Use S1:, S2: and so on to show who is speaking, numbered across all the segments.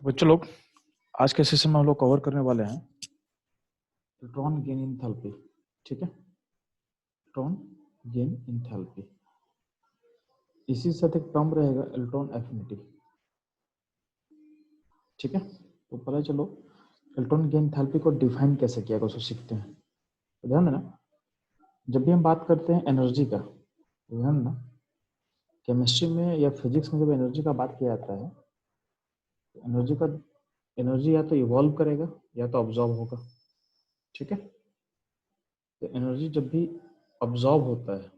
S1: बच्चों लोग, आज के सेशन में हम लोग कवर करने वाले हैं इलेक्ट्रॉन गेन एंथैल्पी। ठीक है, इलेक्ट्रॉन गेन एंथैल्पी, इसी से साथ एक टर्म रहेगा इलेक्ट्रॉन एफिनिटी। ठीक है, तो पहले चलो इलेक्ट्रॉन गेन एंथैल्पी को डिफाइन कैसे किया गया उसको सीखते हैं। तो ध्यान देना, जब भी हम बात करते हैं एनर्जी का, तो ध्यान देना केमिस्ट्री में या फिजिक्स में जब एनर्जी का बात किया जाता है तो एनर्जी या तो इवॉल्व करेगा या तो ऑब्जॉर्व होगा। ठीक है, तो एनर्जी जब भी ऑब्जॉर्व होता है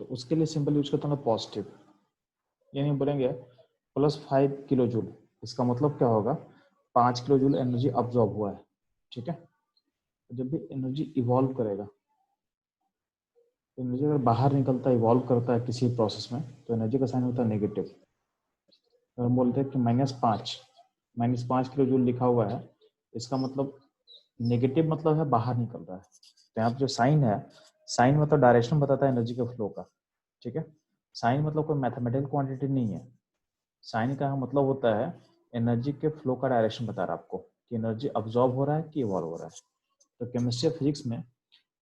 S1: तो उसके लिए सिंपल यूज करता हूँ पॉजिटिव, यानी बोलेंगे +5 किलो जूल। इसका मतलब क्या होगा, 5 किलो जूल एनर्जी अब्जॉर्ब हुआ है। ठीक है, तो जब भी एनर्जी इवॉल्व करेगा, एनर्जी अगर बाहर निकलता है, इवॉल्व करता है किसी प्रोसेस में, तो एनर्जी का साइन होता है नेगेटिव। अगर हम बोलते हैं कि -5 किलो जूल लिखा हुआ है, इसका मतलब नेगेटिव मतलब है बाहर निकल रहा है। तो यहाँ पर जो साइन है, साइन मतलब डायरेक्शन बताता है एनर्जी के फ्लो का। ठीक है, साइन मतलब कोई मैथमेटिकल क्वांटिटी नहीं है। साइन का मतलब होता है एनर्जी के फ्लो का डायरेक्शन बता रहा है आपको कि एनर्जी अब्जॉर्ब हो रहा है कि इवॉल्व हो रहा है। तो केमिस्ट्री या फिजिक्स में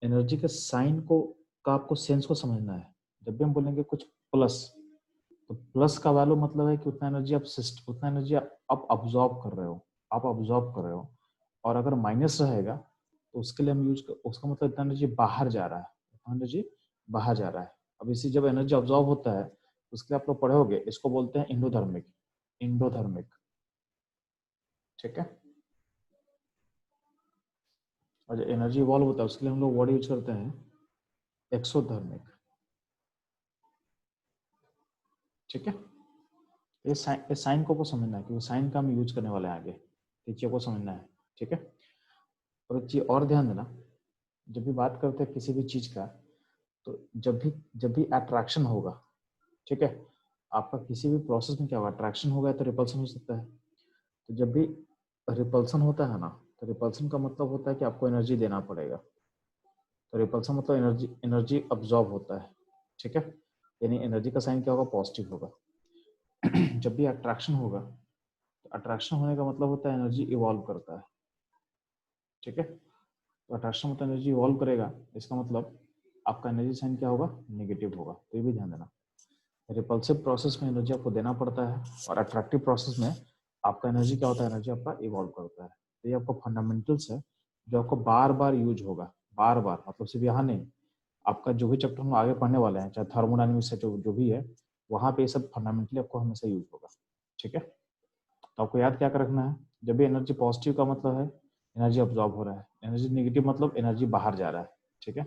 S1: एनर्जी के साइन को का आपको सेंस को समझना है। जब भी हम बोलेंगे कुछ प्लस, तो प्लस का वैल्यू मतलब है कि उतना एनर्जी आप अब्जॉर्ब कर रहे हो, और अगर माइनस रहेगा तो उसके लिए हम उसका मतलब इतना एनर्जी बाहर जा रहा है, अब इसी जब एनर्जी अब्जॉर्ब होता है उसके लिए आप लोग पढ़ोगे, इसको बोलते हैं इंडोथर्मिक। ठीक है, और जो एनर्जी इवॉल्व होता है उसके लिए हम लोग वर्ड यूज करते हैं एक्सोथर्मिक। ठीक है, ये साइन को समझना है क्योंकि साइन का हम यूज करने वाले हैं आगे, चीज़ों को समझना है। ठीक है, और एक चीज और ध्यान देना, जब भी बात करते हैं किसी भी चीज का, तो जब भी अट्रैक्शन होगा, ठीक है, आपका किसी भी प्रोसेस में क्या होगा, अट्रैक्शन होगा तो रिपल्सन हो सकता है। तो जब भी रिपल्सन होता है ना, तो रिपल्सन का मतलब होता है कि आपको एनर्जी देना पड़ेगा। तो रिपल्सन मतलब एनर्जी अब्जॉर्ब होता है। ठीक है, यानी एनर्जी का साइन क्या होगा, पॉजिटिव होगा। जब भी अट्रैक्शन होगा, तो अट्रैक्शन होने का मतलब होता है एनर्जी इवॉल्व करता है। ठीक है, तो अट्रैक्शन मतलब एनर्जी इवॉल्व करेगा, इसका मतलब आपका एनर्जी साइन क्या होगा, नेगेटिव होगा। तो ये भी ध्यान देना, रिपल्सिव प्रोसेस में एनर्जी आपको देना पड़ता है और अट्रैक्टिव प्रोसेस में आपका एनर्जी क्या होता है, एनर्जी आपका इवॉल्व करता है। तो ये आपको फंडामेंटल्स है जो आपको बार बार यूज होगा, बार बार मतलब सिर्फ यहाँ नहीं, आपका जो भी चैप्टर हम आगे पढ़ने वाले हैं, चाहे थर्मोडायनामिक्स है, जो भी है, वहाँ पे ये सब फंडामेंटली आपको हमेशा यूज होगा। ठीक है, तो आपको याद क्या कर रखना है, जब भी एनर्जी पॉजिटिव का मतलब है एनर्जी अब्जॉर्ब हो रहा है, एनर्जी नेगेटिव मतलब एनर्जी बाहर जा रहा है। ठीक है,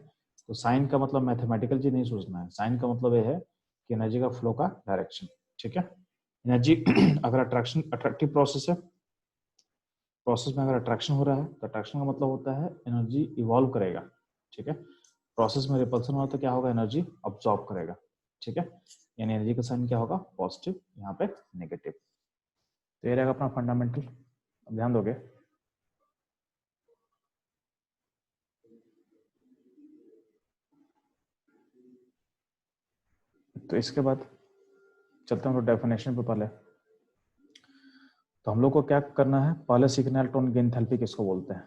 S1: तो साइन का मतलब मैथमेटिकल चीज नहीं सोचना है, साइन का मतलब ये है कि एनर्जी का फ्लो का डायरेक्शन। ठीक है, एनर्जी अगर अट्रैक्टिव प्रोसेस है, प्रोसेस में अगर अट्रैक्शन हो रहा है तो अट्रैक्शन का मतलब होता है एनर्जी इवॉल्व करेगा। ठीक है, प्रोसेस में रिपल्सन हो तो क्या होगा, एनर्जी अब्सॉर्ब करेगा। ठीक है, यानी एनर्जी का साइन क्या होगा, पॉजिटिव, यहाँ पे नेगेटिव। तो ये रहेगा अपना फंडामेंटल, ध्यान दोगे। तो इसके बाद चलते हैं डेफिनेशन पे। पहले तो हम लोग को क्या करना है, पहले सीखना है इलेक्ट्रॉन गेन एंथैल्पी किसको बोलते हैं।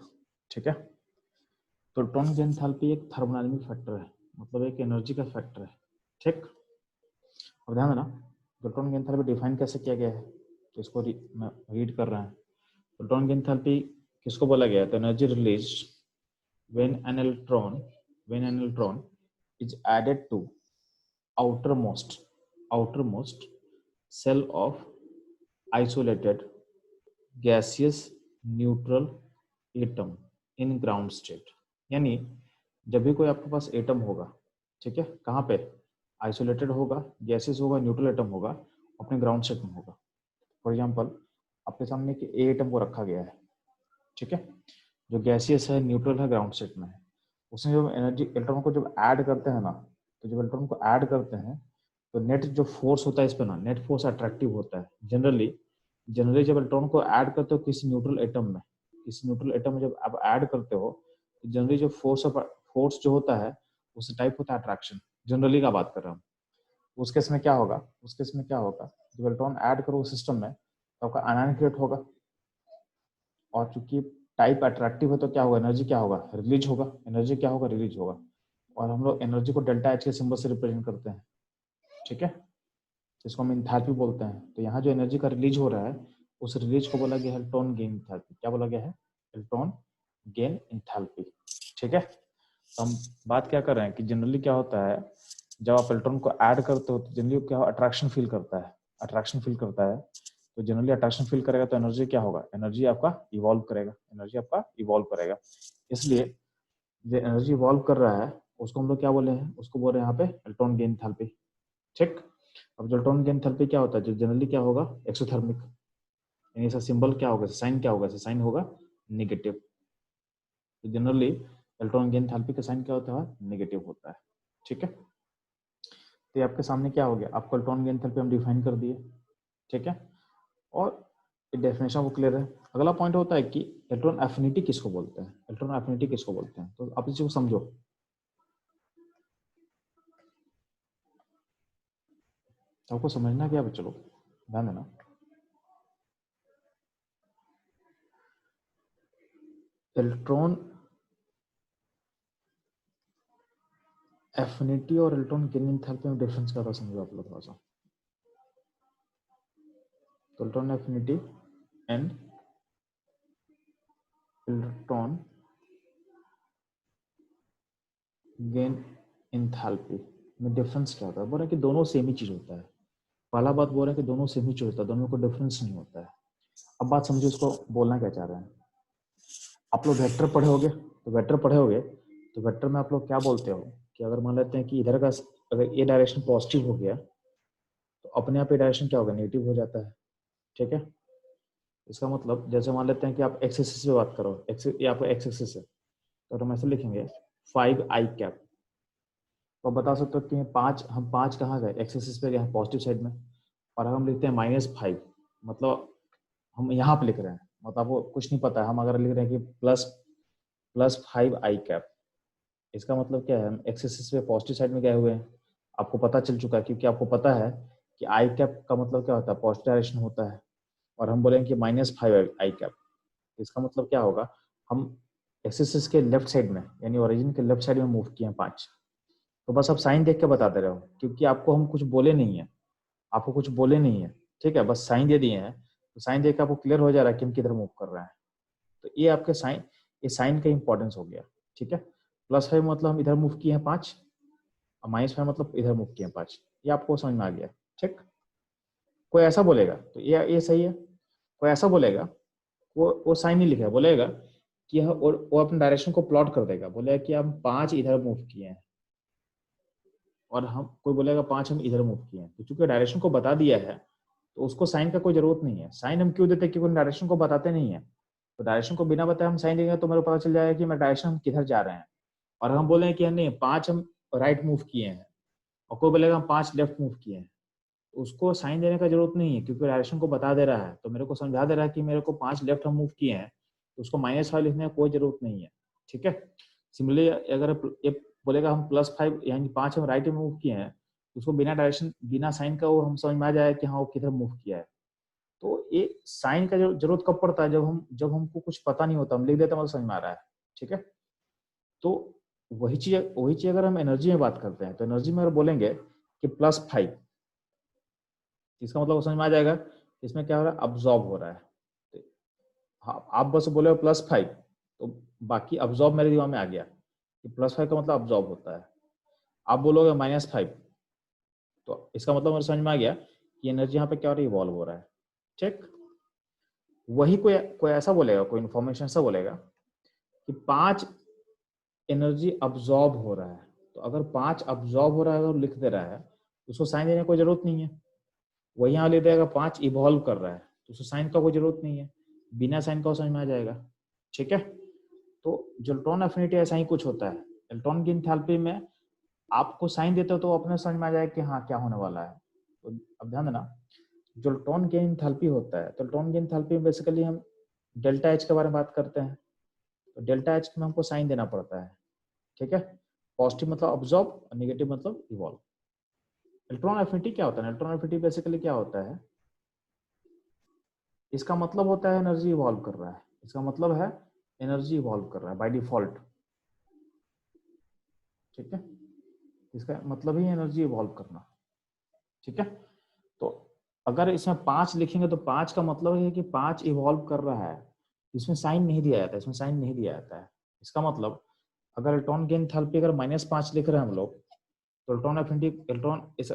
S1: ठीक है, तो इलेक्ट्रॉन गेन एंथैल्पी एक थर्मोडायनामिक फैक्टर है, मतलब एक एनर्जी का फैक्टर है। ठीक, अब ध्यान देना इलेक्ट्रॉन गेन एंथैल्पी डिफाइन कैसे किया गया है, तो इसको मैं रीड कर रहा हूँ। इलेक्ट्रॉन गेन एंथैल्पी किसको बोला गया है, तो energy release when an electron is added to outermost cell of isolated gaseous neutral atom in ground state। यानी जब भी कोई आपके पास एटम होगा, ठीक है, कहाँ पे, आइसोलेटेड होगा, गैसेस होगा, न्यूट्रल एटम होगा, अपने ग्राउंड स्टेट में होगा। फॉर एग्जांपल आपके सामने कि ए एटम को रखा गया है, ठीक है, जो गैसियस है, न्यूट्रल है, ग्राउंड स्टेट में है। उसमें जब एनर्जी इलेक्ट्रॉन को जब ऐड करते हैं ना, तो जब इलेक्ट्रॉन को ऐड करते हैं तो नेट जो फोर्स होता है इस पर ना, नेट फोर्स अट्रैक्टिव होता है। जनरली जब इलेक्ट्रॉन को ऐड करते हो किसी न्यूट्रल एटम में जब आप ऐड करते हो, तो जनरली जो फोर्स जो होता है उस टाइप होता है अट्रैक्शन, जनरली का बात कर रहा हूँ। उस केस में क्या होगा, उस केस में क्या होगा, जब इलेक्ट्रॉन ऐड करो सिस्टम में तो आपका आयन क्रिएट होगा, और चूंकि टाइप अट्रैक्टिव है तो क्या होगा, एनर्जी क्या होगा, रिलीज होगा, एनर्जी क्या होगा, रिलीज होगा। और हम लोग एनर्जी को डेल्टा एच के सिंबल से रिप्रेजेंट करते हैं, ठीक है, जिसको हम इंथैल्पी बोलते हैं। तो यहाँ जो एनर्जी का रिलीज हो रहा है उस रिलीज को बोला गया है इलेक्ट्रॉन गेन इंथैल्पी। क्या बोला गया है, इलेक्ट्रॉन गेन इंथैल्पी, ठीक है। तो हम बात क्या कर रहे हैं कि जनरली क्या होता है, जब आप इलेक्ट्रॉन को ऐड करते हो तो जनरली क्या अट्रैक्शन फील करता है, अट्रैक्शन फील करता है। तो जनरली अट्रैक्शन फील करेगा तो एनर्जी क्या होगा, एनर्जी आपका इवॉल्व करेगा, एनर्जी आपका इवॉल्व करेगा। इसलिए जो एनर्जी इवॉल्व कर रहा है उसको हम लोग क्या बोले हैं, उसको बोल रहे हैं यहाँ पे इलेक्ट्रॉन गेन इंथैल्पी, ठीक। अब जो इलेक्ट्रॉन गेन इंथैल्पी क्या होता है, जो जनरली क्या होगा, एक्सोथर्मिक, यानी इसका सिंबल क्या होगा, साइन क्या होगा, साइन होगा नेगेटिव। तो जनरली इलेक्ट्रॉन गेन इंथैल्पी का साइन क्या होता है, नेगेटिव होता है, ठीक है। तो आपके सामने क्या हो गया, आपको इलेक्ट्रॉन गेन इंथैल्पी हम डिफाइन कर दिए, ठीक है, और डेफिनेशन वो क्लियर है। अगला पॉइंट होता है कि इलेक्ट्रॉन एफिनिटी किसको बोलते हैं, इलेक्ट्रॉन एफिनिटी किसको बोलते हैं। तो आप इसी को समझो, आपको समझना क्या बच्चों, ध्यान देना। इलेक्ट्रॉन एफिनिटी और इलेक्ट्रॉन गेन इंथैल्पी में डिफरेंस क्या था, समझो आप लोग थोड़ा सा। तो electron affinity and electron gain enthalpy में डिफरेंस क्या होता है, बोल रहे हैं कि दोनों सेम ही चीज होता है। पहला बात बोल रहे हैं कि दोनों सेम ही चीज होता है, दोनों में कोई डिफरेंस नहीं होता है। अब बात समझो इसको बोलना क्या चाह रहे हैं। आप लोग वेक्टर पढ़े होगे, तो वेक्टर पढ़े होगे तो वेक्टर में आप लोग क्या बोलते हो कि अगर मान लेते हैं कि इधर का अगर ये डायरेक्शन पॉजिटिव हो गया तो अपने आप ये डायरेक्शन क्या होगा, नेगेटिव हो जाता है, ठीक है। इसका मतलब जैसे मान लेते हैं कि आप एक्स एक्सिस पे बात करो, एक्स ये आपका एक्स एक्सिस है, तो हम ऐसे लिखेंगे 5i कैप। तो आप बता सकते हो कि हम पाँच कहाँ गए, एक्स एक्सिस पे गए हैं पॉजिटिव साइड में, और हम लिखते हैं -5, मतलब हम यहाँ पे लिख रहे हैं, मतलब आपको कुछ नहीं पता है। हम अगर लिख रहे हैं कि +5i कैप, इसका मतलब क्या है, हम एक्स एक्सिस पे पॉजिटिव साइड में गए हुए हैं, आपको पता चल चुका है, क्योंकि आपको पता है कि आई कैप का मतलब क्या होता है, पॉजिटिव डायरेक्शन होता है। और हम बोलेंगे कि -5i कैप, इसका मतलब क्या होगा, हम एक्स एक्सिस के लेफ्ट साइड में यानी ओरिजिन के लेफ्ट साइड में मूव किए हैं 5। तो बस आप साइन देख के बता दे रहे हो, क्योंकि आपको हम कुछ बोले नहीं है, आपको कुछ बोले नहीं है, ठीक है, बस साइन दे दिए हैं। तो साइन देख के आपको क्लियर हो जा रहा है कि हम किधर मूव कर रहे हैं। तो ये आपके साइन, ये साइन का इंपॉर्टेंस हो गया, ठीक है। +5 मतलब हम इधर मूव किए हैं 5, और -5 मतलब इधर मूव किए हैं 5। ये आपको समझ में आ गया, ठीक। कोई ऐसा बोलेगा तो ये सही है, कोई ऐसा बोलेगा, वो साइन नहीं लिखा, बोलेगा कि वो अपने डायरेक्शन को प्लॉट कर देगा, बोलेगा कि हम 5 इधर मूव किए हैं, और हम कोई बोलेगा 5 हम इधर मूव किए हैं। तो चूंकि डायरेक्शन को बता दिया है तो उसको साइन का कोई जरूरत नहीं है। साइन हम क्यों देते हैं, क्योंकि डायरेक्शन को बताते नहीं है। तो डायरेक्शन को बिना बताए हम साइन देंगे तो मेरे को पता चल जाएगा कि मेरा डायरेक्शन हम किधर जा रहे हैं। और हम बोले कि नहीं 5 हम राइट मूव किए हैं, और कोई बोलेगा हम 5 लेफ्ट मूव किए हैं, तो उसको साइन देने का जरूरत नहीं है, क्योंकि डायरेक्शन को बता दे रहा है। तो मेरे को समझा दे रहा है कि मेरे को 5 लेफ्ट हम मूव किए हैं, तो उसको -5 लिखने की कोई जरूरत नहीं है, ठीक है। सिमिलरली अगर ये बोलेगा हम +5 यानी 5 हम राइट में मूव किए हैं, तो उसको बिना डायरेक्शन बिना साइन का वो हम समझ में आ जाए कि हाँ वो किधर मूव किया है। तो ये साइन का जरूरत कब पड़ता है, जब हमको कुछ पता नहीं होता, हम लिख देते हैं मतलब समझ में आ रहा है, ठीक है। तो वही चीज अगर हम एनर्जी में बात करते हैं, तो एनर्जी में अगर बोलेंगे कि +5, इसका मतलब समझ में आ जाएगा इसमें क्या हो रहा है, अब्जॉर्ब हो रहा है। तो हाँ, आप बस बोले +5 तो बाकी अब्जॉर्ब मेरे दिमाग में आ गया कि +5 का मतलब अब्जॉर्ब होता है। आप बोलोगे -5 तो इसका मतलब मेरे समझ में आ गया कि एनर्जी यहाँ पे क्या हो रहा है, इवॉल्व हो रहा है, ठीक। वही कोई कोई ऐसा बोलेगा, कोई इन्फॉर्मेशन ऐसा बोलेगा कि 5 एनर्जी अब्जॉर्ब हो रहा है। तो अगर 5 अब्जॉर्ब हो रहा है और लिख दे रहा है तो उसको साइन देने की कोई जरूरत नहीं है। वही यहाँ लिख देगा 5 इवॉल्व कर रहा है, तो उसको साइन का कोई जरूरत नहीं है, बिना साइन का समझ में आ जाएगा, ठीक है। तो जो इलेक्ट्रॉन एफिनिटी ऐसा ही कुछ होता है। इलेक्ट्रॉन की एंथैल्पी में आपको साइन देते हो तो अपने समझ में आ जाएगा कि हाँ क्या होने वाला है। तो अब ध्यान देना, जो इलेक्ट्रॉन की एंथैल्पी होता है, तो इलेक्ट्रॉन की एंथैल्पी में बेसिकली हम डेल्टा एच के बारे में बात करते हैं। तो डेल्टा एच में हमको साइन देना पड़ता है, ठीक है। पॉजिटिव मतलब ऑब्जॉर्ब और नेगेटिव मतलब इवॉल्व। इलेक्ट्रॉन एफिनिटी क्या होता है? इलेक्ट्रॉन एफिनिटी बेसिकली क्या होता है? इसका मतलब होता है एनर्जी इवॉल्व कर रहा है। इसका मतलब है एनर्जी इवॉल्व कर रहा है बाय डिफॉल्ट। ठीक है, इसका मतलब ही एनर्जी इवॉल्व करना। ठीक है, तो अगर इसमें 5 लिखेंगे तो 5 का मतलब है कि 5 इवॉल्व कर रहा है। इसमें साइन नहीं दिया जाता है, इसमें साइन नहीं दिया जाता है। इसका मतलब अगर इलेक्ट्रॉन की एंथैल्पी अगर -5 लिख रहे हैं हम लोग, तो इलेक्ट्रॉन एफिनिटी अगर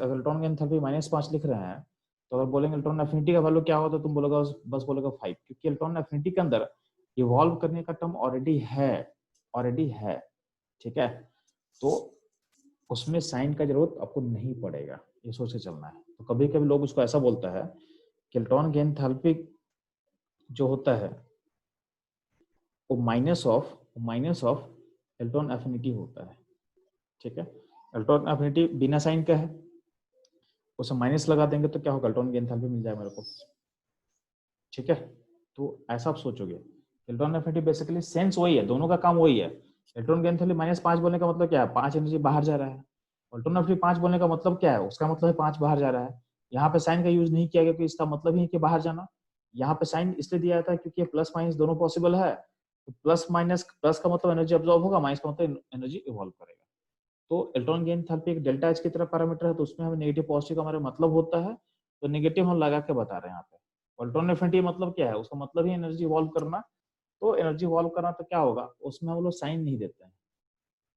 S1: इलेक्ट्रॉन की एंथैल्पी -5 लिख रहे हैं, तो अगर बोलेंगे इलेक्ट्रॉन एफिनिटी का वैल्यू क्या होता है, तुम बोलोगे बस बोलोगे 5, क्योंकि इलेक्ट्रॉन एफिनिटी के अंदर इवॉल्व करने का टर्म ऑलरेडी है। ठीक है, तो उसमें साइन का जरूरत आपको नहीं पड़ेगा, ये सोच के चलना है। तो कभी कभी लोग उसको ऐसा बोलता है कि इलेक्ट्रॉन की एंथैल्पी जो होता है वो माइनस ऑफ इलेक्ट्रॉन एफिनिटी होता है। ठीक है, इलेक्ट्रॉन एफिनिटी बिना साइन का है, उसे माइनस लगा देंगे तो क्या होगा, इलेक्ट्रॉन की एंथैल्पी मिल जाएगा मेरे को। ठीक है, तो ऐसा आप सोचोगे। इलेक्ट्रॉन एफिनिटी बेसिकली सेंस वही है, दोनों का काम वही है। इलेक्ट्रॉन की एंथैल्पी -5 बोलने का मतलब क्या है? 5 एनर्जी बाहर जा रहा है। इलेक्ट्रॉन एफिनिटी 5 बोलने का मतलब क्या है? उसका मतलब है 5 बाहर जा रहा है। यहाँ पे साइन का यूज नहीं किया गया क्योंकि इसका मतलब ही है कि बाहर जाना। यहाँ पे साइन इसलिए दिया जाता है क्योंकि प्लस माइनस दोनों पॉसिबल है। तो प्लस माइनस, प्लस का मतलब एनर्जी अब्सॉर्ब होगा, माइनस का मतलब एनर्जी इवॉल्व करेगा। तो इलेक्ट्रॉन की एंथैल्पी एक डेल्टा एच की तरह पैरामीटर है, तो उसमें हमें नेगेटिव पॉजिटिव का हमारा मतलब होता है, तो नेगेटिव हम लगा के बता रहे हैं यहाँ पे। इलेक्ट्रॉन एफिनिटी मतलब क्या है? उसका मतलब ही एनर्जी इवॉल्व करना। तो एनर्जी इवॉल्व करना तो क्या होगा, उसमें हम लोग साइन नहीं देते हैं।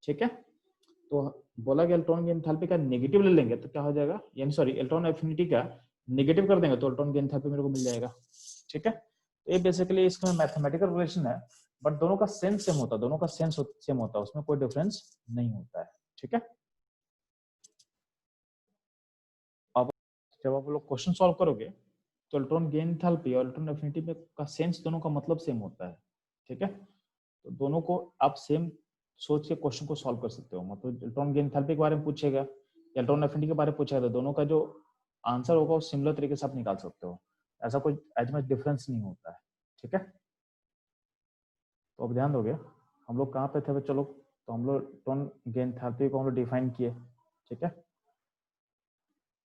S1: ठीक है, तो बोला कि इलेक्ट्रॉन की एंथैल्पी का नेगेटिव ले लेंगे तो क्या हो जाएगा, यानी सॉरी इलेक्ट्रॉन एफिनिटी का नेगेटिव कर देंगे तो इलेक्ट्रॉन की एंथैल्पी मेरे को मिल जाएगा। ठीक है, तो ये बेसिकली इसमें मैथमेटिकल रिलेशन है, बट दोनों का सेंस सेम होता है, दोनों का सेंस सेम होता है, उसमें कोई डिफरेंस नहीं होता है। ठीक है, अब जब आप लोग क्वेश्चन सॉल्व करोगे तो इलेक्ट्रॉन की एंथैल्पी और इलेक्ट्रॉन एफिनिटी में का सेंस दोनों का मतलब सेम होता है। ठीक है, तो दोनों को आप सेम सोच के क्वेश्चन को सॉल्व कर सकते हो। मतलब इलेक्ट्रॉन की एंथैल्पी के बारे में पूछेगा, इलेक्ट्रॉन एफिनिटी के बारे में पूछेगा, तो दोनों का जो आंसर होगा वो सिमिलर तरीके से आप निकाल सकते हो। ऐसा कोई एज मच डिफरेंस नहीं होता है। ठीक है, तो अब ध्यान दोगे हम लोग कहाँ पे थे? चलो, तो हम लोग इलेक्ट्रॉन की एंथैल्पी को हम लोग डिफाइन किए। ठीक है,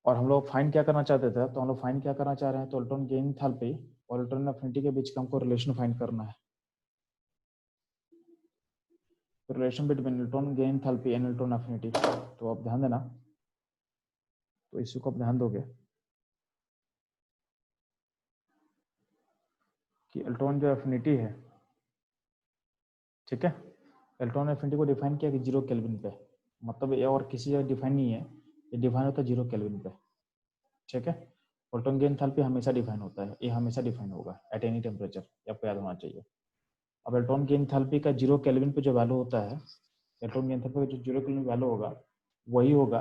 S1: और हम लोग फाइंड क्या करना चाहते थे? तो हम लोग फाइंड क्या करना चाह रहे हैं? तो इलेक्ट्रॉन की एंथैल्पी और इलेक्ट्रॉन एफिनिटी के बीच का हमको रिलेशन फाइंड करना है। रिलेशन बिटवीन इलेक्ट्रॉन की एंथैल्पी एंड इलेक्ट्रॉन एफिनिटी। तो आप ध्यान देना, तो इसी को आप ध्यान दोगे कि इलेक्ट्रॉन जो एफिनिटी है, ठीक है, इलेक्ट्रॉन एफिनिटी को डिफाइन किया कि 0 केल्विन पे, मतलब ये और किसी जगह डिफाइन नहीं है, ये डिफाइन होता है 0 केल्विन पे। ठीक है, इलेक्ट्रॉन की एंथैल्पी हमेशा डिफाइन होता है, ये हमेशा डिफाइन होगा एट एनी टेम्परेचर, आपको याद होना चाहिए। अब इलेक्ट्रॉन की एंथैल्पी का 0 केल्विन पे जो वैल्यू होता है, इलेक्ट्रॉन की एंथैल्पी का जो 0 केल्विन वैल्यू होगा वही होगा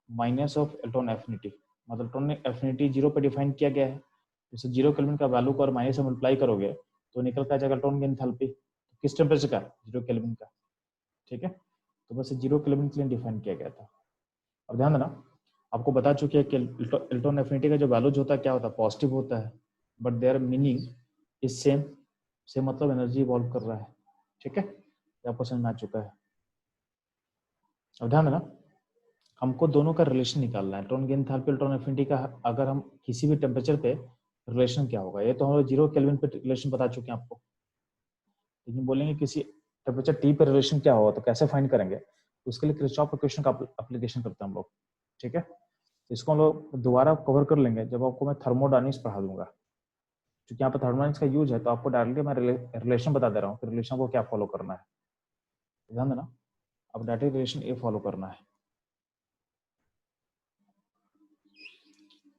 S1: माइनस ऑफ इलेक्ट्रॉन एफिनिटी। मतलब इलेक्ट्रॉन एफिनिटी 0 पे डिफाइन किया गया है, जैसे 0 केल्विन का वैल्यू को और माइनस से मल्टीप्लाई करोगे तो निकल का जाएगा इलेक्ट्रॉन की एंथैल्पी किस टेम्परेचर का, 0 केल्विन का। ठीक है, तो बस 0 केल्विन के लिए डिफाइन किया गया था। अब ध्यान देना, आपको बता चुके हैं कि इलेक्ट्रॉन एफिनिटी का जो वैल्यूज होता है क्या होता है, पॉजिटिव होता है, but there meaning is same. Same मतलब एनर्जी इवॉल्व कर रहा है। ठीक है, ये आपको समझ में आ चुका है। अब ध्यान देना, हमको दोनों का रिलेशन निकालना है, इलेक्ट्रॉन की एंथैल्पी इलेक्ट्रॉन एफिनिटी का। अगर हम किसी भी टेम्परेचर पे रिलेशन क्या होगा, ये तो हम 0 केल्विन पे रिलेशन बता चुके हैं आपको, लेकिन बोलेंगे किसी टेम्परेचर टी पे रिलेशन क्या होगा तो कैसे फाइंड करेंगे, उसके लिए किरचॉफ इक्वेशन का एप्लीकेशन करते हैं हम लोग। ठीक है, इसको हम लोग दोबारा कवर कर लेंगे जब आपको मैं थर्मोडायनामिक्स पढ़ा दूंगा, क्योंकि यहाँ पर थर्मोडायनामिक्स का यूज है, तो आपको डायरेक्टली मैं रिलेशन बता दे रहा हूँ कि रिलेशन को क्या फॉलो करना है। ध्यान देना, अब डायरेक्टली रिलेशन ए फॉलो करना है।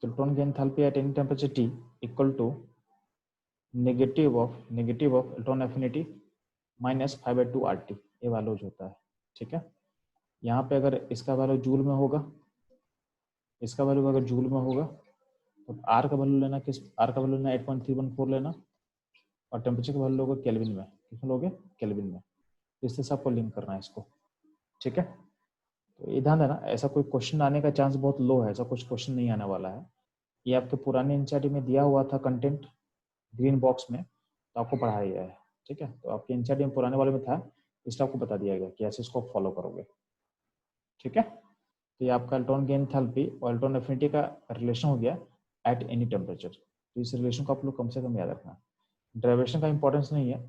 S1: इलेक्ट्रॉन की enthalpy at any temperature T equal to negative of electron affinity minus 5/2 RT, ये वैल्यूज होता है। ठीक है, यहाँ पे अगर इसका वैल्यू जूल में होगा, इसका वैल्यू अगर जूल में होगा, तो आर का वैल्यू लेना, किस आर का वैल्यू लेना 8.314 लेना, और टेम्परेचर का वैल्यू लोगे केल्विन में, किसमें लोगे, केल्विन में। इससे से आपको लिंक करना है इसको। ठीक है, तो ये ध्यान देना, ऐसा कोई क्वेश्चन आने का चांस बहुत लो है, ऐसा कुछ क्वेश्चन नहीं आने वाला है। ये आपके पुराने एनसीईआरटी में दिया हुआ था कंटेंट ग्रीन बॉक्स में, तो आपको पढ़ाया गया है। ठीक है, तो आपके एनसीईआरटी में पुराने वाले में था, इसलिए आपको बता दिया गया कि ऐसे इसको फॉलो करोगे। ठीक है, तो ये आपका इलेक्ट्रॉन गेन एंथैल्पी और इलेक्ट्रॉन एफिनिटी का रिलेशन हो गया एट एनी टेम्परेचर। तो इस रिलेशन को आप लोग कम से कम याद रखना। डेरिवेशन का इंपॉर्टेंस नहीं है,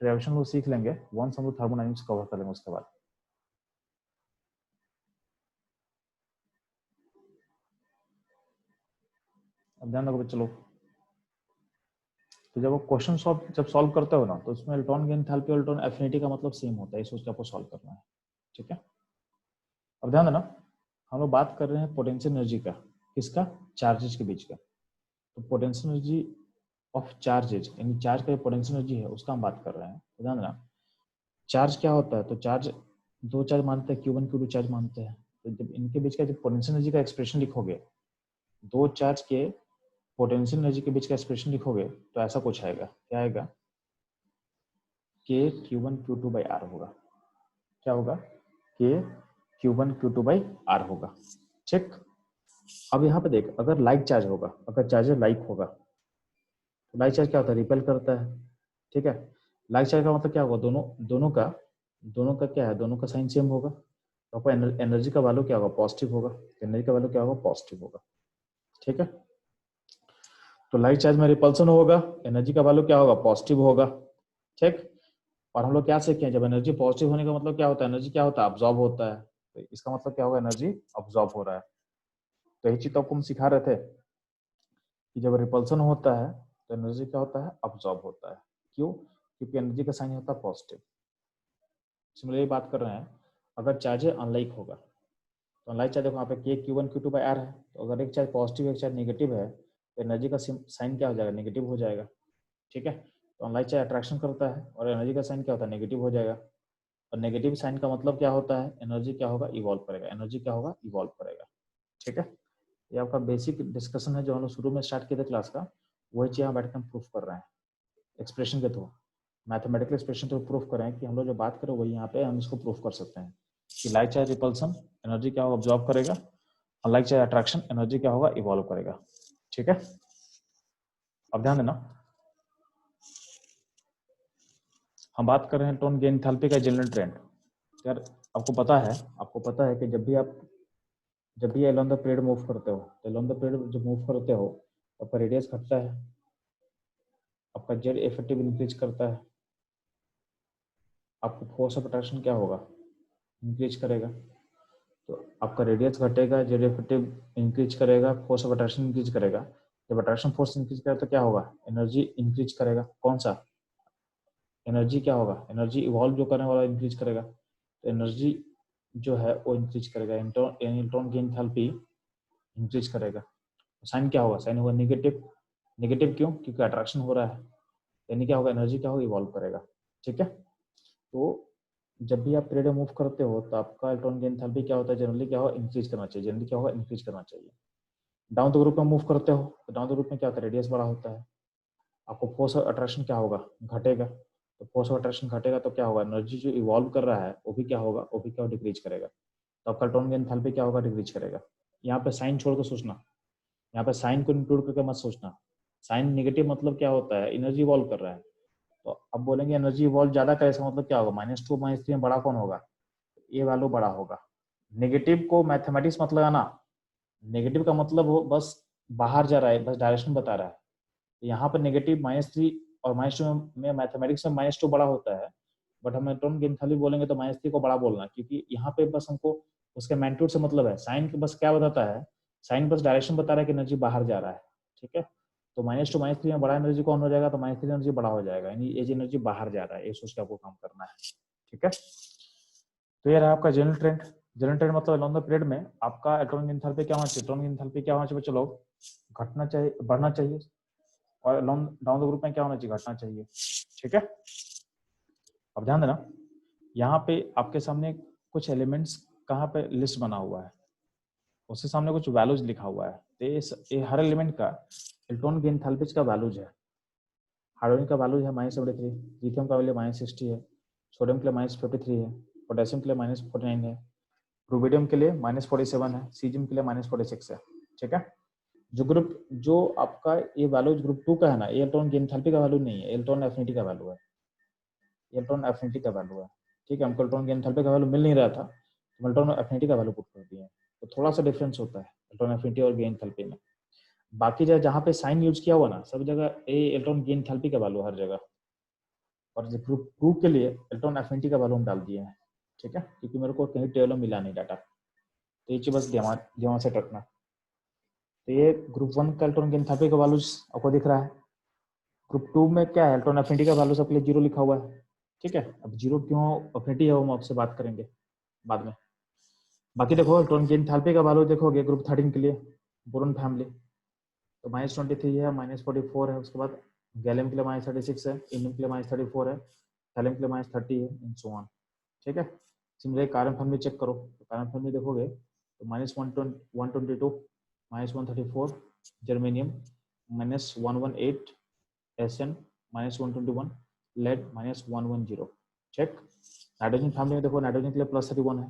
S1: डेरिवेशन लोग सीख लेंगे वंस हम लोग थर्मोडायनामिक्स कवर कर लेंगे उसके बाद। अब ध्यान रखो चलो, तो जब आप क्वेश्चन सॉल्व करते हो ना, तो उसमें इलेक्ट्रॉन गेन एंथैल्पी और इलेक्ट्रॉन एफिनिटी का मतलब सेम होता है, ये सोच के आपको सॉल्व करना है। ठीक है, अब ध्यान देना, हम लोग बात कर रहे हैं पोटेंशियल एनर्जी का, किसका, चार्जेस के बीच का। तो पोटेंशियल एनर्जी ऑफ चार्जेज, यानी चार्ज का पोटेंशियल एनर्जी है उसका हम बात कर रहे हैं। तो ध्यान देना, चार्ज क्या होता है, तो चार्ज दो चार्ज मानते हैं, Q1 Q2 चार्ज मानते हैं। तो जब इनके बीच का जब पोटेंशियल एनर्जी का एक्सप्रेशन लिखोगे, दो चार्ज के पोटेंशियल एनर्जी के बीच का एक्सप्रेशन लिखोगे, तो ऐसा कुछ आएगा, क्या आएगा, K Q1 Q2 by R होगा। क्या होगा, K Q1 Q2 by R होगा। ठीक, अब यहाँ पे देख, अगर लाइक चार्ज होगा, अगर चार्जर लाइक होगा, तो लाइक चार्ज क्या होता है, रिपेल करता है। ठीक है, लाइक चार्ज का मतलब क्या होगा, दोनों का क्या है, दोनों का साइन सेम होगा, तो आपका एनर्जी का वैल्यू क्या होगा, पॉजिटिव होगा। एनर्जी का वैल्यू क्या होगा, पॉजिटिव होगा। ठीक है, तो लाइक चार्ज में रिपल्सन होगा, एनर्जी का वैल्यू क्या होगा, पॉजिटिव होगा। ठीक, और हम लोग क्या सीखे हैं, जब एनर्जी पॉजिटिव होने का मतलब क्या होता है, एनर्जी क्या होता है, अब्जॉर्ब होता है। तो इसका मतलब क्या होगा, एनर्जी अब्जॉर्ब हो रहा है। तो यही चीज तो आपको हम सिखा रहे थे कि जब रिपल्सन होता है तो एनर्जी क्या होता है, अब्जॉर्ब होता है। क्यों, क्योंकि एनर्जी का साइन होता है पॉजिटिव। सिमिलरली बात कर रहे हैं, अगर चार्ज अनलाइक होगा, तो अनलाइक चार्ज देखो यहाँ पे K Q1 Q2 by R है, तो अगर एक चार्ज पॉजिटिव एक चार्ज नेगेटिव है, तो एनर्जी का साइन क्या हो जाएगा, नेगेटिव हो जाएगा। ठीक है, तो अनलाइक चार्ज अट्रैक्शन करता है और एनर्जी का साइन क्या होता है, नेगेटिव हो जाएगा। और नेगेटिव साइन का मतलब क्या होता है, एनर्जी क्या होगा, इवॉल्व करेगा। एनर्जी क्या होगा, इवॉल्व करेगा। ठीक है, ये आपका बेसिक डिस्कशन है जो हम लोग शुरू में स्टार्ट किए थे क्लास का, वही चीज यहाँ बैठ कर हम प्रूफ कर रहे हैं एक्सप्रेशन के through, mathematical expression through proof कर रहे हैं कि हम लोग जो बात करें वही यहाँ पे हम इसको प्रूफ कर सकते हैं कि लाइक चार्ज रिपल्सन एनर्जी क्या होगा, ऑब्जॉर्व करेगा, और लाइक चार्ज अट्रैक्शन एनर्जी क्या होगा, इवॉल्व करेगा। ठीक है, अब ध्यान देना, हम बात कर रहे हैं इलेक्ट्रॉन गेन एंथैल्पी का जनरल ट्रेंड। यार आपको पता है कि जब भी अलोंग द पीरियड मूव करते हो, तो अलोंग द पीरियड जब मूव करते हो तो आपका रेडियस घटता है, आपका जेड इफेक्टिव इंक्रीज करता है, आपको फोर्स ऑफ अट्रैक्शन क्या होगा, इंक्रीज करेगा। तो आपका रेडियस घटेगा, जेड इफेक्टिव इंक्रीज करेगा, फोर्स ऑफ अट्रैक्शन इंक्रीज करेगा। जब अट्रैक्शन फोर्स इंक्रीज करेगा तो क्या होगा, एनर्जी इंक्रीज करेगा। कौन सा एनर्जी, क्या होगा, एनर्जी इवॉल्व जो करने वाला इंक्रीज करेगा। तो एनर्जी जो है वो इंक्रीज करेगा, इलेक्ट्रॉन गेन एंथैल्पी इंक्रीज करेगा। साइन क्या होगा, साइन होगा नेगेटिव। नेगेटिव क्यों, क्योंकि अट्रैक्शन हो रहा है, यानी क्या होगा, एनर्जी क्या होगा, इवॉल्व करेगा। ठीक है, तो जब भी आप पीरियड में मूव करते हो तो आपका इलेक्ट्रॉन गेन एंथैल्पी क्या होता है, जनरली क्या होगा, इंक्रीज करना चाहिए। जनरली क्या होगा, इंक्रीज करना चाहिए। डाउन द ग्रुप में मूव करते हो तो डाउन द ग्रुप में क्या होता है, रेडियस बड़ा होता है, आपको फोर्स ऑफ अट्रैक्शन क्या होगा, घटेगा। तो फोर्स ऑफ अट्रैक्शन घटेगा तो क्या होगा, एनर्जी जो इवॉल्व कर रहा है वो भी क्या होगा, वो भी क्या डिक्रीज करेगा। तो आपका इलेक्ट्रॉन गेन एंथैल्पी क्या होगा, डिक्रीज करेगा। यहाँ पे साइन छोड़ कर सोचना, यहाँ पे साइन को इंक्लूड करके मत सोचना। साइन नेगेटिव मतलब क्या होता है, एनर्जी इवॉल्व कर रहा है। तो अब बोलेंगे एनर्जी इवॉल्व ज्यादा करे, इसका मतलब क्या होगा, -2 -3 में बड़ा कौन होगा, ये वैल्यू बड़ा होगा। नेगेटिव को मैथमेटिक्स मत लगाना, नेगेटिव का मतलब हो बस बाहर जा रहा है, बस डायरेक्शन बता रहा है। यहाँ पर नेगेटिव -3 और -2 में मैथमेटिक्स में -2 बड़ा होता है, बट हम इलेक्ट्रॉन गेन एंथैल्पी बोलेंगे तो -3 को बड़ा बोलना, क्योंकि यहाँ पे बस हमको उसके मैग्नीट्यूड से मतलब है। साइन के बस क्या बताता है, साइन बस डायरेक्शन बता रहा है कि एनर्जी बाहर जा रहा है। ठीक है, तो -2 -3 में बड़ा एनर्जी कौन हो जाएगा, तो -3 एनर्जी बड़ा हो जाएगा, यानी ये एनर्जी बाहर जा रहा है, ये सोच के आपको काम करना है। ठीक है, तो ये रहा आपका जनरल ट्रेंड। जनरल ट्रेंड मतलब अलोंग द पीरियड में आपका इलेक्ट्रॉन गेन एंथैल्पी क्या होना चाहिए, इलेक्ट्रॉन गेन एंथैल्पी क्या होना चाहिए, चलो घटना चाहिए, बढ़ना चाहिए। और अलोंग डाउन द ग्रुप में क्या होना चाहिए, घटना चाहिए। ठीक है, अब ध्यान देना, यहाँ पे आपके सामने कुछ एलिमेंट्स कहाँ पे लिस्ट बना हुआ है, उसके सामने कुछ वैल्यूज लिखा हुआ है। तो ये हर एलिमेंट का इलेक्ट्रॉन गेन एंथैल्पी का वैल्यूज है। हाइड्रोजन का वैल्यू है -73, लिथियम का वैल्यू -60 है, सोडियम के लिए -53 है, पोटेशियम के लिए -49 है, रुबिडियम के लिए -47 है, सीजियम के लिए -46 है। ठीक है, जो आपका ये वैल्यू ग्रुप 2 का है ना, ये इलेक्ट्रॉन गेन एंथैल्पी का वैल्यू नहीं है, इलेक्ट्रॉन एफिनिटी का वैल्यू है। इलेक्ट्रॉन एफिनिटी का वैल्यू है। ठीक है, हमको इलेक्ट्रॉन गेन एंथैल्पी का वैल्यू मिल नहीं रहा था, तो इलेक्ट्रॉन एफिनिटी का वैल्यू पुट कर दिए। तो थोड़ा सा डिफरेंस होता है इलेक्ट्रॉन एफिनिटी और गेन एंथैल्पी में। बाकी जहाँ पे साइन यूज किया हुआ ना, सब जगह ए इलेक्ट्रॉन गेन एंथैल्पी का वैल्यू हर जगह, और ग्रुप 2 के लिए इलेक्ट्रॉन एफिनिटी का वैल्यू हम डाल दिए हैं, ठीक है, क्योंकि मेरे को कहीं टेबल में मिला नहीं डाटा, तो ये चीज बस दिमाग से रखना। तो ये ग्रुप 1 का इलेक्ट्रॉन गेन एंथैल्पी का वैल्यू आपको दिख रहा है। ग्रुप 2 में क्या है, इलेक्ट्रॉन एफिनिटी का वैल्यू सबके लिए 0 लिखा हुआ है, ठीक है। अब 0 क्यों एफिनिटी है वो हम आपसे बात करेंगे बाद में। बाकी देखो इलेक्ट्रॉन गेन एंथैल्पी का वैल्यू देखोगे ग्रुप 13 के लिए, बोरोन फैमिली, तो -23 है, -44 है, उसके बाद गैलियम के लिए -36 है, इंडियम के लिए -34 है, थैलियम के लिए -30 है, एंड सो ऑन, ठीक है। सिमिलरली कार्बन फैमिली चेक करो, तो कार्बन फैमिली देखोगे तो -122, -134 germanium, -118 S N, -121 lead, -110, check. Nitrogen family में देखो, नाइट्रोजन के लिए +31 है,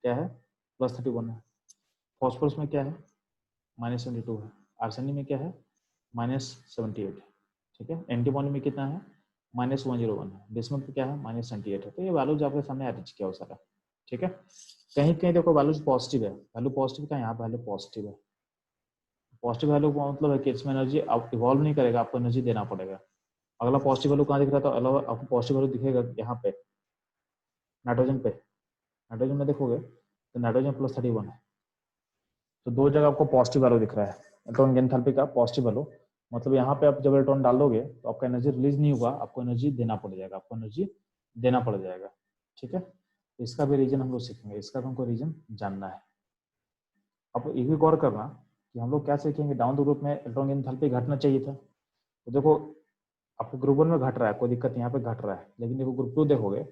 S1: क्या है, +31 है। फॉस्फोरस में क्या है, -72 है। आर्सेनिक में क्या है, -78, ठीक है। एंटीमोनी में कितना है, -101 है। बिस्मुथ में क्या है, -78 है। तो ये वैल्यूज आपके सामने अरेंज किया हो सारा, ठीक है। कहीं कहीं देखो वैल्यूज पॉजिटिव है, वैल्यू पॉजिटिव का, यहाँ वैल्यू पॉजिटिव है। पॉजिटिव वैल्यू का मतलब है कि इसमें एनर्जी आप इवॉल्व नहीं करेगा, आपको एनर्जी देना पड़ेगा। अगला पॉजिटिव वैल्यू कहाँ दिख रहा था, अलावा आपको पॉजिटिव वैल्यू दिखेगा यहाँ पे नाइट्रोजन पे। नाइट्रोजन में देखोगे तो नाइट्रोजन +31 है, तो दो जगह आपको पॉजिटिव वैल्यू दिख रहा है इलेक्ट्रॉन गेन एंथैल्पी का पॉजिटिव वैल्यू। मतलब यहाँ पे आप जब इलेक्ट्रॉन डालोगे तो आपका एनर्जी रिलीज नहीं होगा, आपको एनर्जी देना पड़ जाएगा, आपको एनर्जी देना पड़ जाएगा, ठीक है। तो इसका भी रीजन हम लोग सीखेंगे, इसका भी हमको रीजन जानना है। अब एक भी गौर करना कि हम लोग क्या सीखेंगे, डाउन द ग्रुप में इलेक्ट्रॉन गेन एंथैल्पी घटना चाहिए था, तो देखो आपको ग्रुप 1 में घट रहा है, कोई दिक्कत यहाँ पे घट रहा है, लेकिन देखो ग्रुप 2 देखोगे,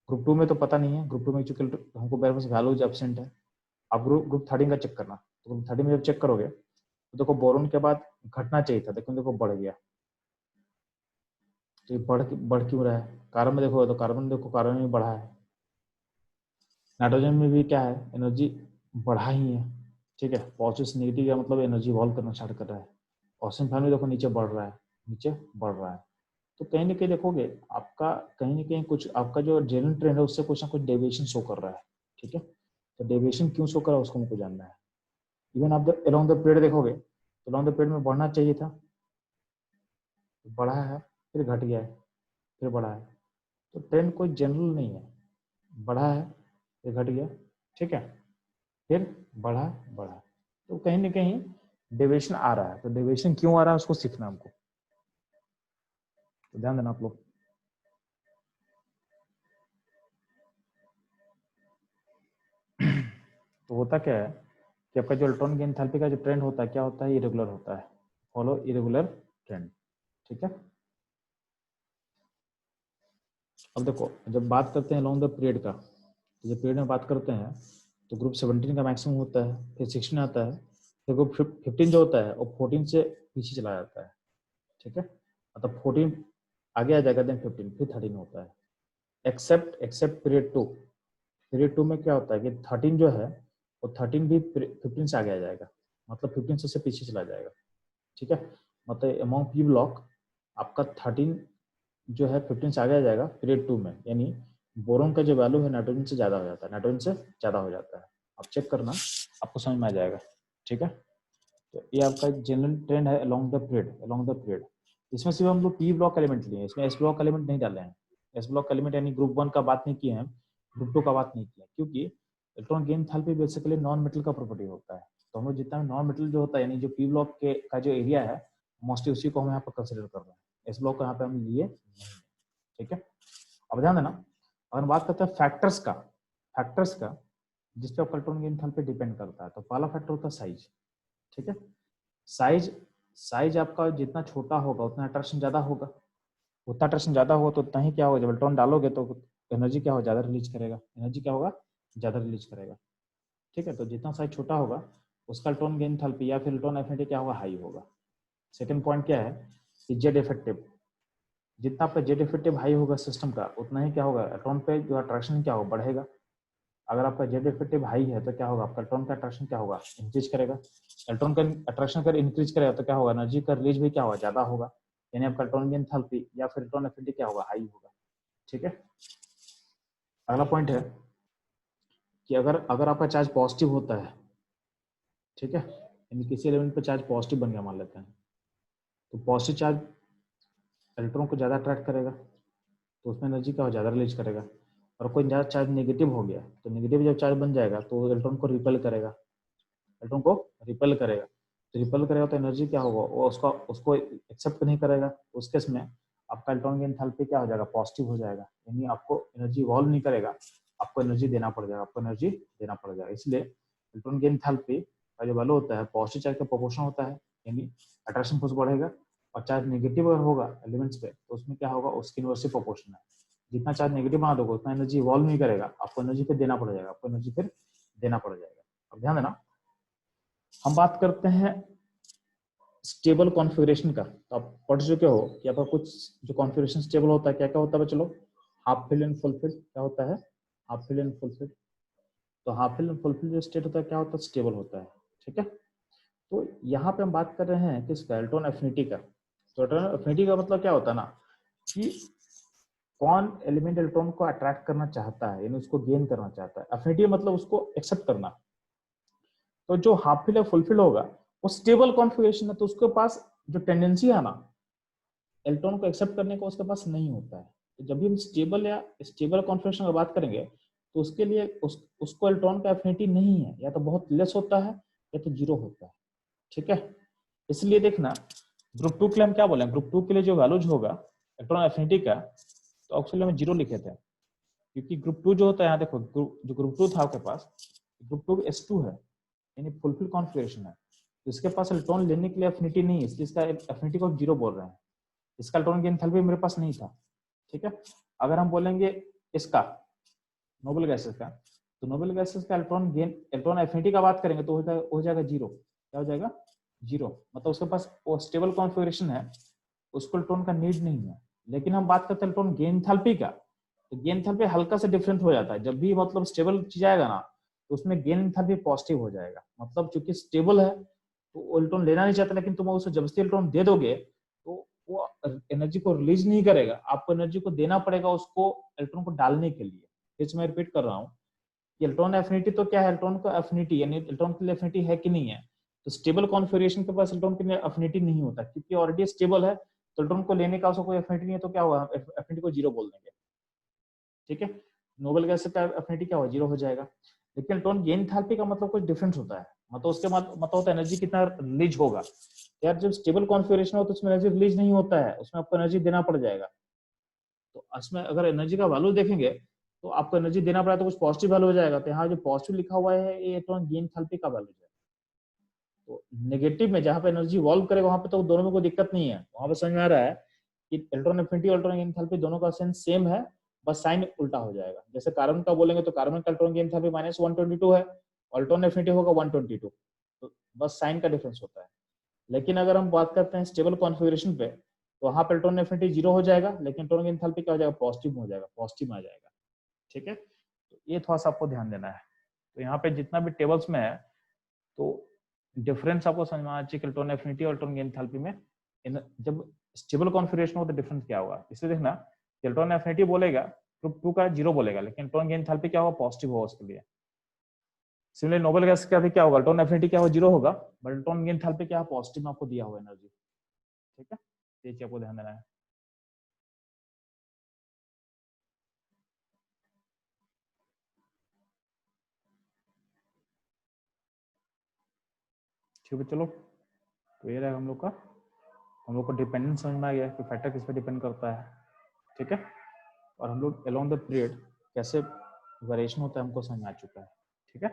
S1: ग्रुप 2 में तो पता नहीं है, ग्रुप 2 में चूंकि हमको मेरे पास वैल्यूज एब्सेंट है। आप ग्रुप 13 का चेक करना, तो ग्रुप 13 में जब चेक करोगे तो देखो बोरोन के बाद घटना चाहिए था, लेकिन देखो बढ़ गया। तो ये बढ़ क्यों रहा है, कार्बन में देखो, तो कार्बन देखो, कार्बन में बढ़ा है। नाइट्रोजन में भी क्या है, एनर्जी बढ़ा ही है, ठीक है। पॉजिटिव से नेगेटिव का मतलब एनर्जी इवॉल्व करना स्टार्ट कर रहा है। ऑक्सीजन फैमिली देखो नीचे बढ़ रहा है, नीचे बढ़ रहा है। तो कहीं ना कहीं देखोगे आपका कहीं ना कहीं कुछ आपका जो जनरल ट्रेंड है उससे कुछ ना कुछ डेविएशन शो कर रहा है, ठीक है। तो डेविएशन क्यों शो कर रहा है उसको हमको जानना है। इवन आप अलोंग द पीरियड देखोगे तो अलोंग द पीरियड में बढ़ना चाहिए था, बढ़ा है, फिर घट गया है, फिर बढ़ा है। तो ट्रेंड कोई जनरल नहीं है, बढ़ा है फिर घट गया, ठीक है, फिर बढ़ा बढ़ा। तो कहीं ना कहीं डेविएशन आ रहा है, तो डेविएशन क्यों आ रहा है उसको सीखना हमको, तो ध्यान देना आप लोग। तो होता क्या है कि आपका जो इलेक्ट्रॉन गेन एंथैल्पी का जो ट्रेंड होता है क्या होता है, इरेगुलर होता है, फॉलो इरेगुलर ट्रेंड, ठीक है। अब देखो जब बात करते हैं लॉन्ग द पीरियड का, तो जब पीरियड में बात करते हैं तो ग्रुप 17 का मैक्सिमम होता है, फिर 16 आता है, फिर ग्रुप 15 जो होता है वो 14 से पीछे चला जाता है, ठीक है। मतलब 14 आगे आ जाएगा, देन 15, फिर 13 होता है, एक्सेप्ट पीरियड 2। पीरियड 2 में क्या होता है कि 13 जो है वो 13 भी 15 से आगे आ जाएगा, मतलब 15 से पीछे चला जाएगा, ठीक है। मतलब अमॉन्ग पी ब्लॉक आपका 13 जो है 15 से आगे आ जाएगा पीरियड 2 में, यानी बोरोन का जो वैल्यू है नाइट्रोजन से ज्यादा हो जाता है, नाइट्रोजन से ज्यादा हो जाता है। आप चेक करना, आपको समझ में आ जाएगा, ठीक है। तो ये आपका जनरल ट्रेंड है अलोंग द पीरियड। इसमें सिर्फ हम लोग पी ब्लॉक एलिमेंट लिए, इसमें एस ब्लॉक एलिमेंट नहीं डाले हैं। एस ब्लॉक एलिमेंट यानी ग्रुप 1 का बात नहीं किए हैं, ग्रुप 2 का बात नहीं किया, क्योंकि electron gain enthalpy basically non metal का प्रॉपर्टी होता है। तो हम लोग जितना नॉन मेटल जो होता है, यानी जो पी ब्लॉक के का जो एरिया है, मोस्टली उसी को हम यहाँ पर कंसिडर कर रहे हैं। एस ब्लॉक को यहाँ पे हम लिए नहीं, ठीक है। अब ध्यान देना, अगर बात करते हैं फैक्टर्स का जिस पे इलेक्ट्रॉन गेन एंथैल्पी डिपेंड करता है, तो पहला फैक्टर होता है साइज, ठीक है। साइज साइज आपका जितना छोटा होगा उतना अट्रैक्शन ज्यादा होगा, उतना अट्रैक्शन ज्यादा होगा तो उतना ही क्या होगा, जब इलेक्ट्रॉन डालोगे तो एनर्जी क्या होगा, ज्यादा रिलीज करेगा, एनर्जी क्या होगा, ज्यादा रिलीज करेगा, ठीक है। तो जितना साइज छोटा होगा उसका इलेक्ट्रॉन गेन एंथैल्पी या फिर इलेक्ट्रॉन एफिनिटी क्या होगा, हाई होगा। सेकंड पॉइंट क्या है कि जेड इफेक्टिव, जितना आपका जेड इफेक्टिव हाई होगा सिस्टम का, उतना ही क्या होगा, इलेक्ट्रॉन पे जो अट्रैक्शन क्या होगा, बढ़ेगा। अगर आपका जेड इफेक्टिव हाई है तो क्या होगा, आपका इलेक्ट्रॉन का अट्रैक्शन क्या होगा, इंक्रीज करेगा। इलेक्ट्रॉन का अट्रैक्शन अगर इंक्रीज करेगा तो क्या होगा, एनर्जी का रिलीज भी क्या होगा, ज्यादा होगा, यानी आपका इलेक्ट्रॉन गेन एंथैल्पी या फिर इलेक्ट्रॉन एफिनिटी क्या होगा, हाई होगा, ठीक है। अगला पॉइंट है कि अगर अगर आपका चार्ज पॉजिटिव होता है ठीक है, यानी किसी एलिमेंट पर चार्ज पॉजिटिव बन गया मान लेते हैं, तो पॉजिटिव चार्ज इलेक्ट्रॉन को ज़्यादा अट्रैक्ट करेगा, तो उसमें एनर्जी क्या हो, ज़्यादा रिलीज करेगा। और कोई ज़्यादा चार्ज नेगेटिव हो गया, तो नेगेटिव जब चार्ज बन जाएगा तो इलेक्ट्रॉन को रिपेल करेगा, इलेक्ट्रॉन को रिपेल करेगा। तो रिपेल करेगा तो एनर्जी क्या होगा, वो उसको एक्सेप्ट नहीं करेगा। उस केस में आपका इलेक्ट्रॉन की एंथैल्पी क्या हो जाएगा, पॉजिटिव हो जाएगा, यानी आपको एनर्जी इवॉल्व नहीं करेगा, आपको एनर्जी देना पड़ जाएगा, आपको एनर्जी देना पड़ जाएगा। इसलिए इलेक्ट्रॉन की एंथैल्पी का जो वैल्यू होता है पॉजिटिव चार्ज का प्रोपोर्शन होता है, यानी अट्रैक्शन फोर्स बढ़ेगा। और चार्ज नेगेटिव अगर होगा एलिमेंट्स पे तो उसमें क्या होगा, उसकी इनवर्सली प्रोपोर्शन है। जितना चार्ज नेगेटिव बना दोगे उतना एनर्जी इवॉल्व नहीं करेगा, आपको एनर्जी फिर देना पड़ जाएगा, आपको एनर्जी फिर देना पड़ जाएगा। अब ध्यान देना, हम बात करते हैं स्टेबल कॉन्फ़िगरेशन का। तो आप पढ़ चुके हो कि आपका कुछ जो कॉन्फ़िगरेशन स्टेबल होता है, क्या क्या होता है, चलो half fill and full fill क्या होता है, half fill and full fill. तो half fill and full fill जो स्टेट होता है क्या होता है, स्टेबल होता है। ठीक है, तो यहाँ पे हम बात कर रहे हैं कि इलेक्ट्रॉन एफिनिटी का। तो इलेक्ट्रॉन एफिनिटी का मतलब क्या होता है ना, कि कौन एलिमेंट इलेक्ट्रॉन को अट्रैक्ट करना चाहता है, यानी उसको गेन करना चाहता है। एफिनिटी मतलब उसको एक्सेप्ट करना। तो जो हाफ फिल या फुलफिल होगा वो स्टेबल कॉन्फ़िगरेशन है, तो उसके पास जो टेंडेंसी है ना इलेक्ट्रॉन को एक्सेप्ट करने का, उसके पास नहीं होता है। तो जब भी हम स्टेबल या स्टेबल कॉन्फ़िगरेशन की बात करेंगे तो उसके लिए उसको इलेक्ट्रॉन का एफिनिटी नहीं है, या तो बहुत लेस होता है या तो जीरो होता है। ठीक है, इसलिए देखना ग्रुप 2 के लिए हम क्या बोले, ग्रुप 2 के लिए जो वैल्यूज होगा इलेक्ट्रॉन एफिनिटी का, तो एक्चुअली हम जीरो लिखे थे, क्योंकि ग्रुप 2 जो होता है, यहाँ देखो जो ग्रुप 2 था आपके पास, ग्रुप 2 S2 है, यानी फुलफिल कॉन्फ़िगरेशन है। तो इसके पास इलेक्ट्रॉन लेने के लिए एफिनिटी नहीं है, इसलिए इसका एफिनिटी को जीरो बोल रहे हैं। इसका इलेक्ट्रॉन की एंथैल्पी मेरे पास नहीं था। ठीक है, अगर हम बोलेंगे इसका नोबल गैसेस का, तो नोबल गैसेस का इलेक्ट्रॉन एफिनिटी का बात करेंगे तो हो जाएगा जीरो। क्या हो जाएगा, जीरो। मतलब उसके पास वो स्टेबल कॉन्फ़िगरेशन है, उसको इलेक्ट्रॉन का नीड नहीं है। लेकिन हम बात करते हैं इलेक्ट्रॉन गेन एंथैल्पी का, तो गेन एंथैल्पी हल्का से डिफरेंट हो जाता है। जब भी मतलब स्टेबल चीज आएगा ना तो उसमें गेन एंथैल्पी पॉजिटिव हो जाएगा। मतलब चूंकि स्टेबल है तो इलेक्ट्रॉन लेना नहीं चाहता, लेकिन तुम उसे जबरदस्ती इलेक्ट्रॉन दे दोगे तो वो एनर्जी को रिलीज नहीं करेगा, आपको एनर्जी को देना पड़ेगा उसको इलेक्ट्रॉन को डालने के लिए। फिर मैं रिपीट कर रहा हूँ, इलेक्ट्रॉन एफिनिटी तो क्या है, इलेक्ट्रॉन का एफिनिटी यानी इलेक्ट्रॉन के लिए एफिनिटी है कि नहीं है। तो स्टेबल कॉन्फ़िगरेशन के पास इलेक्ट्रॉन के लिए एफिनिटी नहीं होता, क्योंकि ऑलरेडी स्टेबल है, तो इलेक्ट्रॉन को लेने का उसको कोई एफिनिटी नहीं है, तो क्या होगा, एफिनिटी को जीरो बोल देंगे। ठीक है, नोबल गैस का एफिनिटी क्या होगा, जीरो हो जाएगा। लेकिन इलेक्ट्रॉन गेन एंथैल्पी का मतलब कुछ डिफरेंस होता है, मतलब उसके मतलब होता है एनर्जी कितना रिलीज होगा। यार जब स्टेबल कॉन्फ़िगरेशन हो तो उसमें एनर्जी रिलीज नहीं होता है, उसमें आपको एनर्जी देना पड़ जाएगा। तो इसमें अगर एनर्जी का वैल्यू देखेंगे तो आपको एनर्जी देना पड़ा तो कुछ पॉजिटिव वैल्यू हो जाएगा। तो यहाँ जो पॉजिटिव लिखा हुआ है ये इलेक्ट्रॉन गेन एंथैल्पी का वैल्यू है। तो नेगेटिव में जहां पे एनर्जी वॉल्व करेगा वहां पे तो दोनों में कोई दिक्कत नहीं है, वहां पे समझ में आ रहा है कि इलेक्ट्रॉन एफिनिटी और इलेक्ट्रॉन गेन एंथैल्पी दोनों का सेंस सेम है, बस साइन उल्टा हो जाएगा। जैसे कार्बन का बोलेंगे तो कार्बन का इलेक्ट्रॉन गेन एंथैल्पी -122 है, इलेक्ट्रॉन एफिनिटी होगा 122, तो बस साइन का डिफरेंस होता है। लेकिन अगर हम बात करते हैं स्टेबल कॉन्फ़िगरेशन पे, तो वहां पे इलेक्ट्रॉन एफिनिटी जीरो हो जाएगा, लेकिन इलेक्ट्रॉन की एंथैल्पी क्या हो जाएगा, पॉजिटिव हो जाएगा, पॉजिटिव आ जाएगा। ठीक है, तो ये थोड़ा सा आपको ध्यान देना है। तो यहाँ पे जितना भी टेबल्स में है तो डिफरेंस आपको समझ में आना चाहिए कि इलेक्ट्रॉन एफिनिटी और इलेक्ट्रॉन गेन एंथैल्पी में जब स्टेबल कॉन्फ़िगरेशन हो तो डिफरेंस क्या होगा। इसलिए देखना, इलेक्ट्रॉन एफिनिटी बोलेगा ग्रुप 2 का जीरो बोलेगा, लेकिन इलेक्ट्रॉन गेन एंथैल्पी क्या होगा, पॉजिटिव होगा उसके लिए। सिमिलरली नोबल गैस का भी क्या होगा, इलेक्ट्रॉन एफिनिटी क्या होगा, जीरो होगा, बट इलेक्ट्रॉन गेन एंथैल्पी क्या पॉजिटिव में आपको दिया हुआ एनर्जी। ठीक है, ये चीज आपको ध्यान देना है। ठीक है, चलो तो ये रहा हम लोग को डिपेंडेंस समझ में आ गया कि फैक्टर किस पे डिपेंड करता है। ठीक है, और हम लोग अलोंग द पीरियड कैसे वेरिएशन होता है हमको समझ में आ चुका है। ठीक है।